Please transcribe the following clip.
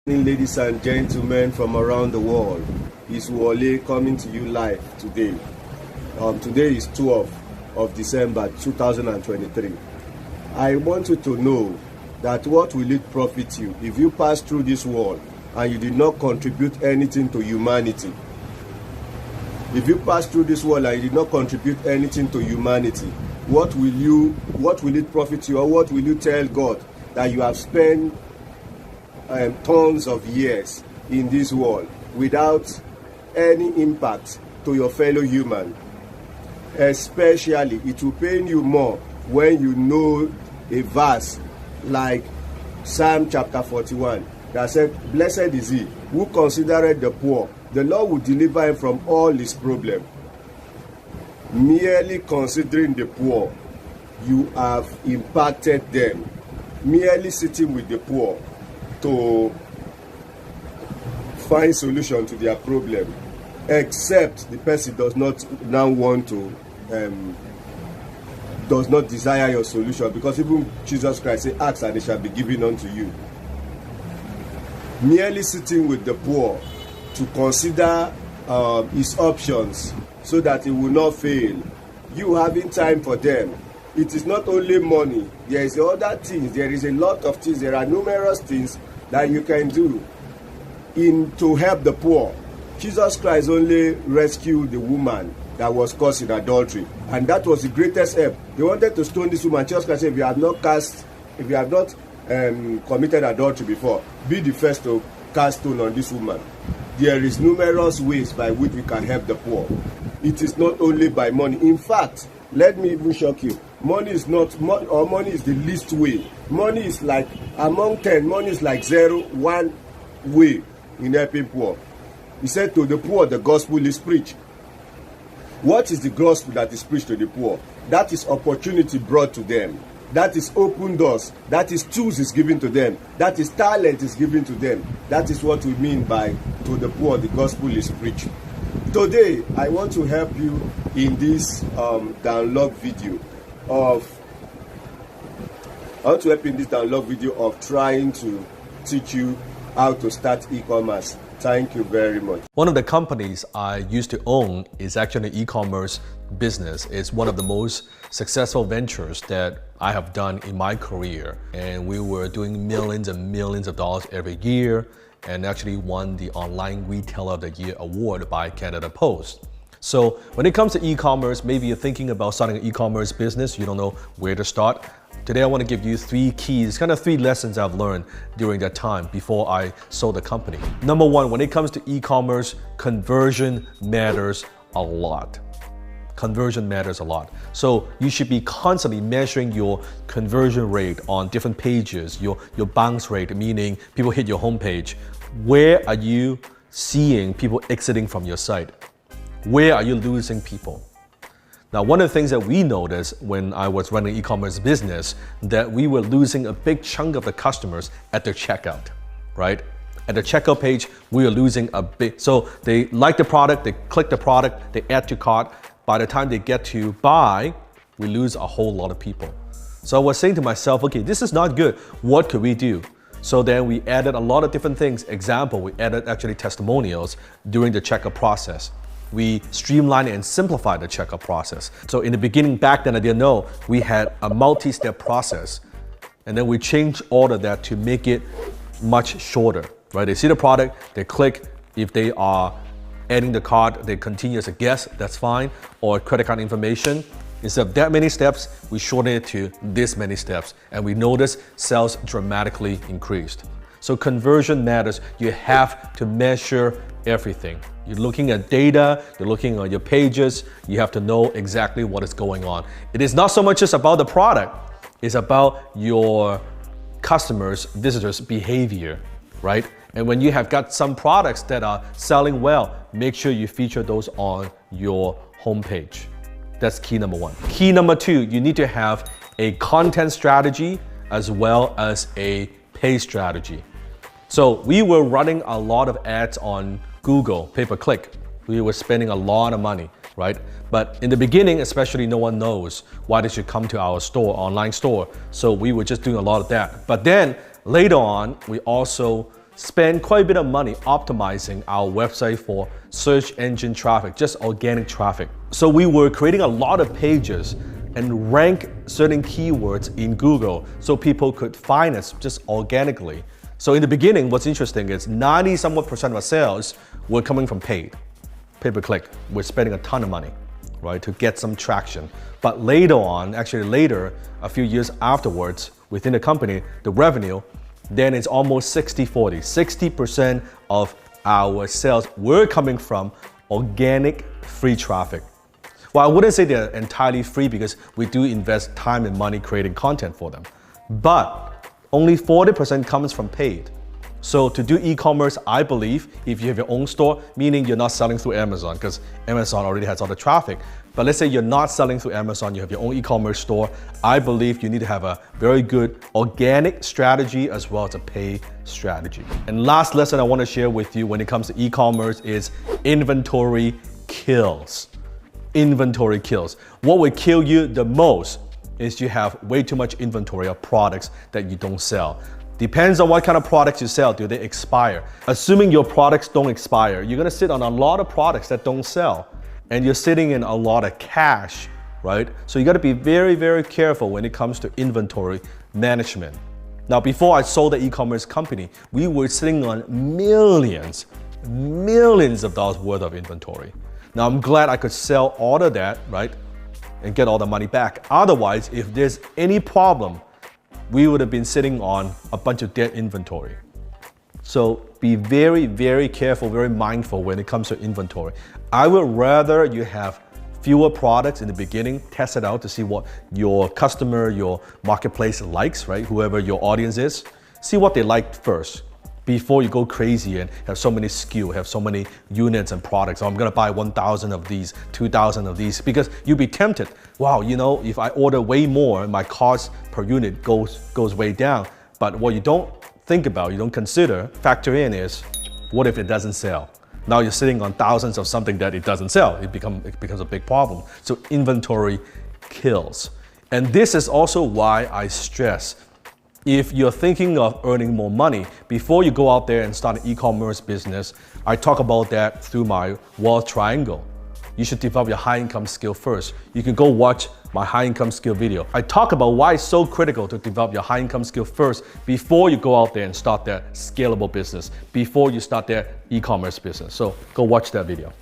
Ladies and gentlemen from around the world, it's Wale coming to you live today. Today is 12th of December 2023. I want you to know that what will it profit you if you pass through this world and you did not contribute anything to humanity? If you pass through this world and you did not contribute anything to humanity, what will it profit you, or what will you tell God that you have spent tons of years in this world without any impact to your fellow human? Especially, it will pain you more when you know a verse like Psalm chapter 41 that said, "Blessed is he who considereth the poor. The Lord will deliver him from all his problems." Merely considering the poor, you have impacted them. Merely sitting with the poor to find solution to their problem, except the person does not now want to does not desire your solution, because even Jesus Christ said, "Ask and it shall be given unto you." Merely sitting with the poor to consider his options so that he will not fail, you having time for them. It is not only money, there is other things, there is a lot of things, there are numerous things that you can do to help the poor. Jesus Christ only rescued the woman that was caught in adultery, and that was the greatest help. They wanted to stone this woman. Jesus Christ said, if you have not committed adultery before, be the first to cast stone on this woman. There is numerous ways by which we can help the poor. It is not only by money. In fact, let me even shock you. Money is the least way. Money is like, among 10, money is like 1 way in helping poor. He said, to the poor, the gospel is preached. What is the gospel that is preached to the poor? That is opportunity brought to them. That is open doors. That is tools is given to them. That is talent is given to them. That is what we mean by to the poor, the gospel is preached. Today, I want to help you in this download video of trying to teach you how to start e-commerce. Thank you very much. One of the companies I used to own is actually an e-commerce business. It's one of the most successful ventures that I have done in my career. And we were doing millions and millions of dollars every year, and actually won the Online Retailer of the Year award by Canada Post. So when it comes to e-commerce, maybe you're thinking about starting an e-commerce business, you don't know where to start. Today I want to give you 3 keys, kind of 3 lessons I've learned during that time before I sold the company. Number 1, when it comes to e-commerce, conversion matters a lot. Conversion matters a lot. So you should be constantly measuring your conversion rate on different pages, your bounce rate, meaning people hit your homepage. Where are you seeing people exiting from your site? Where are you losing people? Now, one of the things that we noticed when I was running an e-commerce business, that we were losing a big chunk of the customers at the checkout, right? At the checkout page, we were losing a big, so they like the product, they click the product, they add to cart. By the time they get to buy, we lose a whole lot of people. So I was saying to myself, okay, this is not good. What could we do? So then we added a lot of different things. Example, we added actually testimonials during the checkout process. We streamlined and simplified the checkout process. So in the beginning, back then I didn't know, we had a multi-step process. And then we changed all of that to make it much shorter, right? They see the product, they click. If they are adding the cart, they continue as a guest, that's fine. Or credit card information. Instead of that many steps, we shorten it to this many steps. And we notice sales dramatically increased. So conversion matters. You have to measure everything. You're looking at data, you're looking at your pages, you have to know exactly what is going on. It is not so much just about the product, it's about your customers, visitors' behavior, right? And when you have got some products that are selling well, make sure you feature those on your homepage. That's key number 1. Key number 2, you need to have a content strategy as well as a pay strategy. So we were running a lot of ads on Google, pay-per-click. We were spending a lot of money, right? But in the beginning, especially, no one knows why they should come to our store, online store. So we were just doing a lot of that. But then later on, we also spend quite a bit of money optimizing our website for search engine traffic, just organic traffic. So we were creating a lot of pages and rank certain keywords in Google so people could find us just organically. So in the beginning, what's interesting is 90-somewhat% of our sales were coming from paid, pay-per-click. We're spending a ton of money, right, to get some traction. But later on, actually later, a few years afterwards, within the company, the revenue, then it's almost 60-40. 60% of our sales were coming from organic free traffic. Well, I wouldn't say they're entirely free because we do invest time and money creating content for them. But only 40% comes from paid. So to do e-commerce, I believe, if you have your own store, meaning you're not selling through Amazon because Amazon already has all the traffic. But let's say you're not selling through Amazon, you have your own e-commerce store. I believe you need to have a very good organic strategy as well as a pay strategy. And last lesson I want to share with you when it comes to e-commerce is inventory kills. Inventory kills. What will kill you the most is you have way too much inventory of products that you don't sell. Depends on what kind of products you sell. Do they expire? Assuming your products don't expire, you're gonna sit on a lot of products that don't sell and you're sitting in a lot of cash, right? So you gotta be very, very careful when it comes to inventory management. Now, before I sold the e-commerce company, we were sitting on millions of dollars worth of inventory. Now, I'm glad I could sell all of that, right? And get all the money back. Otherwise, if there's any problem, we would have been sitting on a bunch of dead inventory. So be very, very careful, very mindful when it comes to inventory. I would rather you have fewer products in the beginning, test it out to see what your customer, your marketplace likes, right? Whoever your audience is, see what they like first before you go crazy and have so many SKU, have so many units and products. Oh, I'm gonna buy 1,000 of these, 2,000 of these, because you'll be tempted. Wow, you know, if I order way more, my cost per unit goes way down. But what you don't think about, you don't consider, factor in is, what if it doesn't sell? Now you're sitting on thousands of something that it doesn't sell. It becomes a big problem. So inventory kills. And this is also why I stress, if you're thinking of earning more money, before you go out there and start an e-commerce business, I talk about that through my wealth triangle. You should develop your high income skill first. You can go watch my high income skill video. I talk about why it's so critical to develop your high income skill first before you go out there and start that scalable business, before you start that e-commerce business. So go watch that video.